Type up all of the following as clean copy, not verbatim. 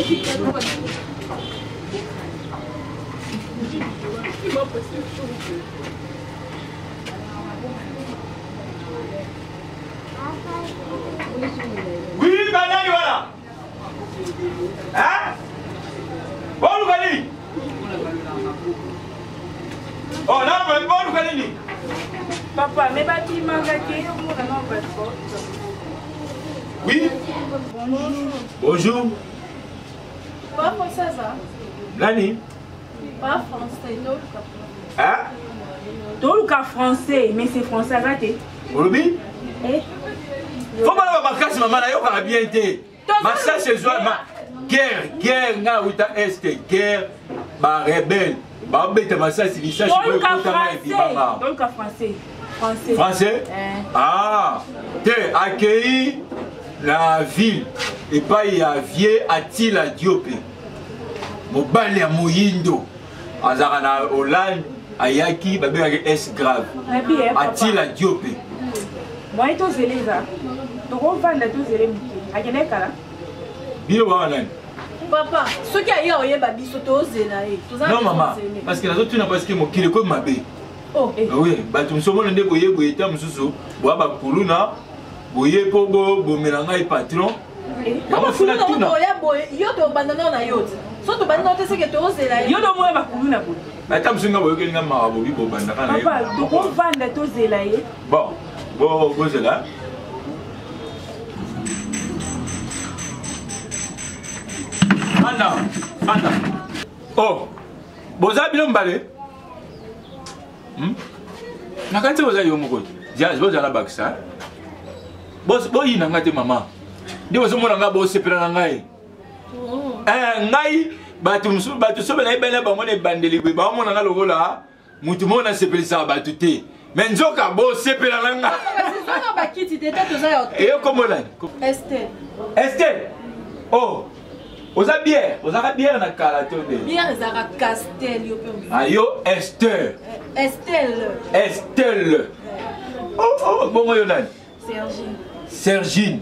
Oui, banani voilà. Hein? Bon, Lugani. Oh, non, mais bon, Lugani. Papa, mais bâti mangaké, Oui. Bonjour. Pas français, ça? Nani? Pas français, non. Hein? Tout le cas français, mais c'est français raté. Olobi? Eh? Faut pas ma casse maman là, yo ka bien été. Ma ça c'est joie ma guerre na wita est guerre ba rebelle. Ba bête ma ça c'est ça je peux français. Donc français. Français. Français? Ah, t'es accueilli la ville et pas y a vieux Attila Diopé. Mobali ya Muyindo. Azara na Hollande ayaki ba be S grave. Attila Diopé. Moi to zeleza. To go vanda to zele miki. Akene kala. Bilo wa nani? Papa, ce qui a eu oyeba biso to zela e. Non maman, parce que la autre parce que mon kile ko mabe. Oh, eh. Oui, bah tu me sommes demandé boye boye tam susu, boa ba kuluna, boye po bo melanga e patron. Comment funa tuna? Boye yo to bandana na yo. So to bandana te se que to zela e. Yo do mo ba kuluna boye. Bah tam sunga boye ke nga ma bo bi bo bandana na e. Papa, to go vanda to zela e. Bon, bo zela. Anda. Oh, boza bilo mbale. Nakante boza yo moko. Jazz boza la baksa. Bo yina ngate mama. Ndi bozo mona nga bo sepela ngai. Ngai batu sobe na ibele ba mona bandeli ba mona nga lokola mutu mona sepelisa batu te. Mais nzoka bo sepela nga. Nzoka bakiti te toza yo. Et comment là? Estelle. Oh. Oza bière na kala tonde. Bière ezaka Castel yo pe. Ayo Esther. Estelle. Oh, bon yo nani? Sergine.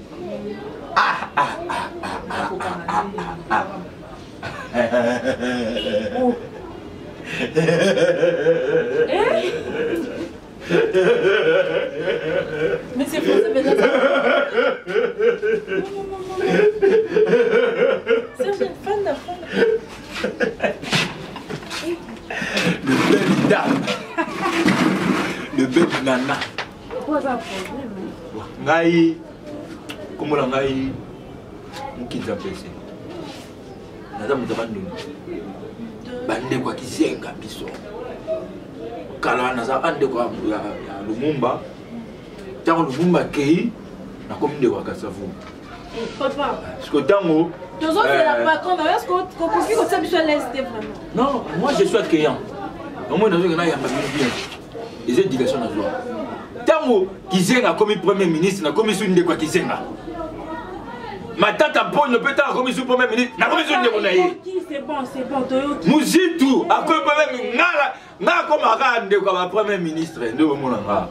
Mais c'est français peut-être. Sergine, fan. Le bel dame. Le bel nana. Quoi ça problème? Ngai. Comment la ngai? Mkiza pese. Nada mutabanduni. Bande kwa kizenga biso. Kala naza ande kwa ya Lumumba. Tango Lumumba kei na kominde kwa Kasavu. Papa. Parce que tango Tozo c'est la patronne, est-ce qu'on confie comme ça biso l'est vraiment? Non, moi je suis accueillant. Au moins dans un gars il y a pas bien. Les éducations na joie. Tango kizenga comme premier ministre na comme sous ndekwa kizenga. Ma tante Paul peut être comme sous premier ministre. Na comme sous ndekwa na ye. C'est bon, Toyoki. Muzitu a comme premier ngala comme aka ndekwa ba premier ministre ndo mona nga.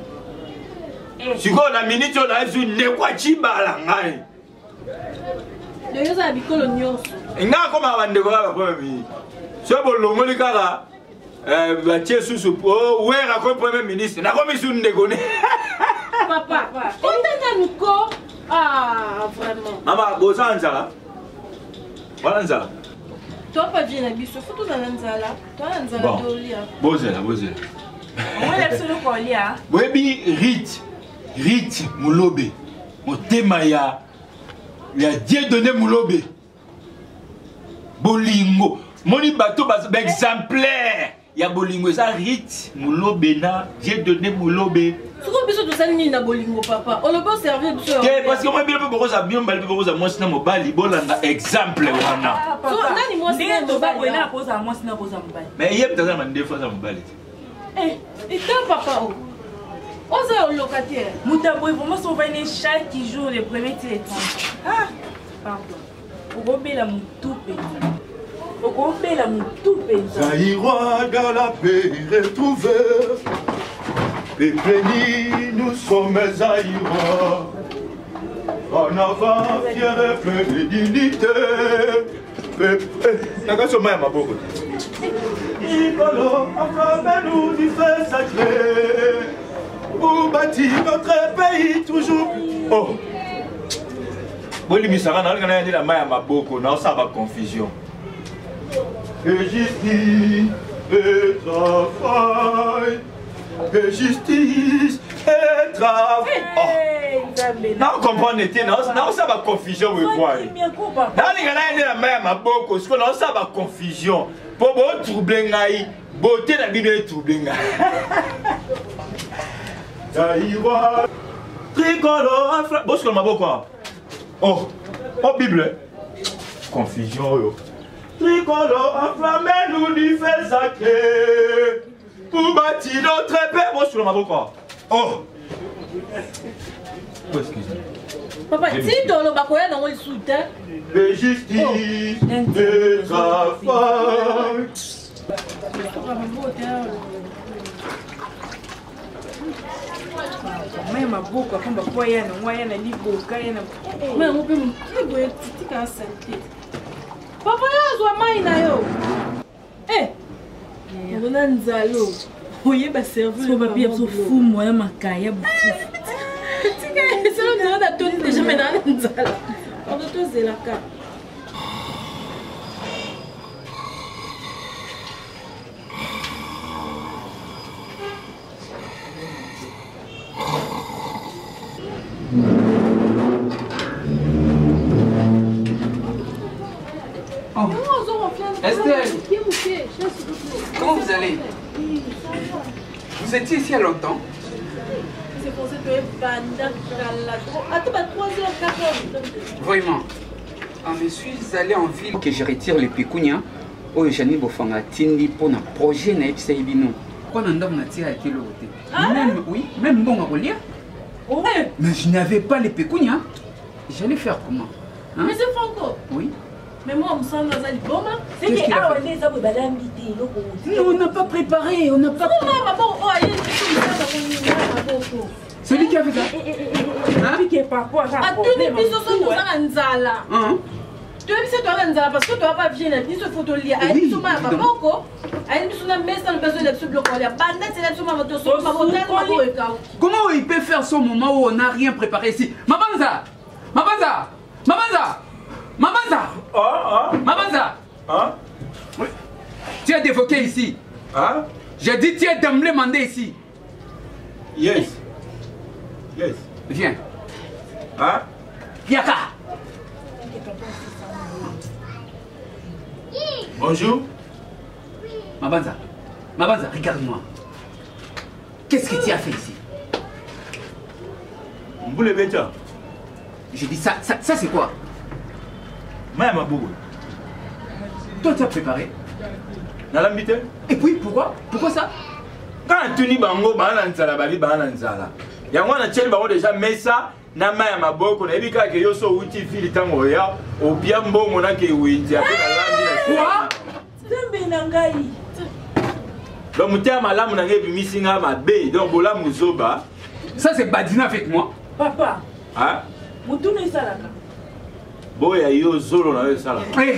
Siko na ministre na sous ndekwa chibala ngai. Le yoza bikolo nyonso. Nga comme aka ndekwa ba premier ministre. So bolongoli kaka batie susu oh wera comme premier ministre na comme sous ndekone. Papa, on t'a nous ko ah vraiment. Mama bozanza. Voilà nzala. Toi pas bien biso, faut tout dans nzala. Toi nzala dolia. Bozela. On lève sur le collier. Webi Rit Mulobe. Motema ya Dieu donné Mulobe. Bolingo. Moni bateau exemplaire. Ya bolingo ça Rit Mulobe na Dieu donné Mulobe. Pourquoi biso to sali ni na bolingo papa? On le peut servir biso. Parce que moi bien peu beaucoup ça bien bali peu beaucoup ça moi sina mobali bolanda exemple wana. So nani moi sina mobali na poza moi sina poza mobali. Mais yep taza mande fois ça mobali. Et toi papa oh. Oza au locataire. Mutambo vraiment sont venus chaque jour les premiers téléphone. Ah pardon. Obobela mutupe. Obobela mutupe. Zaïrois dans la paix retrouvée. Peuple nous sommes Zaïrois. En avant, fier et plein de dignité. Naka soma ya maboko. Tricolo, acclamez-nous du feu sacré. Pour bâtir notre pays toujours. Oh. Boli misara na la maya maboko na ça va confusion. Et justice et travail. Et justice et travail. Non, comprends n'était non ça va confusion oui quoi. Dans la maya maboko, ce qu'on a ça va confusion. Pour bon troubler ngai, beauté na bino troubler ngai. Taïwa. Tricolore, bon ce qu'on m'a beaucoup. Oh, Bible. Confusion, yo. Tricolore, enflammez-nous du feu sacré. Pour bâtir notre paix. Bon, ce qu'on m'a beaucoup. Oh. Papa, si tu as bakoya dans le soutien. De justice, de travail. Maya maboko akamba kwa yana mwayana liboka yana maya ngope mkigo ya titika asante papa yazwa mai na yo ngona nzalo oyeba service so papier so fumo ya makaya bufufu tika solo nzala toni déjà maintenant nzala on doit tous la carte. Estelle, comment vous allez? Vous étiez ici il y a longtemps? C'est pour ça que attends, 3 heures, 4 heures. Vraiment. Je suis allé en ville que je retire les pécunias. Oh, Janine Bofanga, Tindi pour un projet na Epsaibino. Quand on a tiré à quel côté? Même, oui, même bon à relire. Mais je n'avais pas les pécunias. J'allais faire comment? Hein? Mais c'est Franco. Oui. Mais moi, on me semble dans un bon. C'est qu'il a fait. On n'a pas préparé, on n'a pas. Celui qui a fait ça. Celui qui est pas quoi. Ah, tu n'es plus sur ce nzala. Tu es plus sur nzala parce que tu n'as pas bien ni ce photo lié. Aïe, tu m'as pas beaucoup. Aïe, tu n'as pas besoin de ce bloc. Il y a pas de c'est sur ma moto. Comment il peut faire ce moment où on n'a rien préparé ici? Mabanza, Mabanza, Mabanza. Mabanza! Mabanza! Oui. Tu es dévoqué ici. J'ai dit tu es demandé ici. Yes. Yes. Viens. Yaka. Bonjour. Mabanza. Mabanza, regarde-moi. Qu'est-ce que tu as fait ici? Mboule Becha. Je dis ça c'est quoi? Maya maboko. Toi tu as préparé. Nalambite. Et puis pourquoi? Pourquoi ça? Quand tu dis bango bana nzala bali bana nzala. Yango na tcheli bango déjà mesa na maya maboko na ebika ke yoso uti fili tango ya o bien mbongo na ke winti ape na lambi. Quoi? Zembe na ngai. Donc mutia malamu na ngebi misinga mabe donc bola muzoba. Ça c'est Badina avec moi. Papa. Hein? Mutuna isalaka. Boya yo zolo na yo sala. Toi.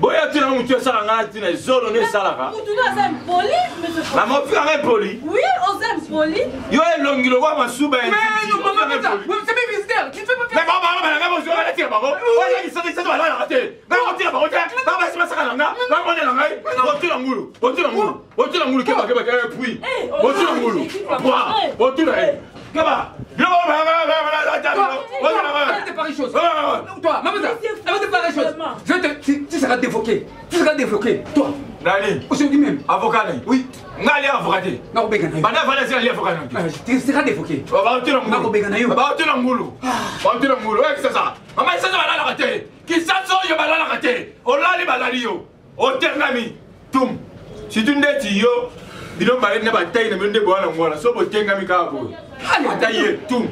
Boya tu na mutu sala ngati na zolo ne sala ka. Mutuna c'est impoli, mais c'est pas. Maman fait un poli. Oui, on est impoli. Yo est longilo wa masuba. Mais non, maman ça. Vous c'est mes visiteurs. Tu ne fais pas faire. Mais maman, je vais tirer baro. Ouais, il s'est va la rater. On tire baro. Maman c'est pas ça là. Maman on est là ngai. On tire ngulu. On tire ngulu ke ba puis. On tire ngulu. Quoi? On tire. Kaba. Arrête de parler chose. Toi, maman, arrête de parler chose. Tu seras dévoqué. Tu seras dévoqué. Toi. Nani? Aujourd'hui même. Avocat. Oui. Ngali avocat. Non, Begana. Bana fala c'est ali avocat. Tu seras dévoqué. Ba tira ngulu. Non, Begana yo. Ba tira ngulu. Ba tira ngulu. Ouais, c'est ça. Maman ça va la rater. Qui ça so yo ba la rater. On la li ba la yo. O tengami. Tum. Si tu ndeti yo. Bino ba ne ba tay na mende bo ala ngwana. So bo tengami ka bo. Allez, taillé, tout.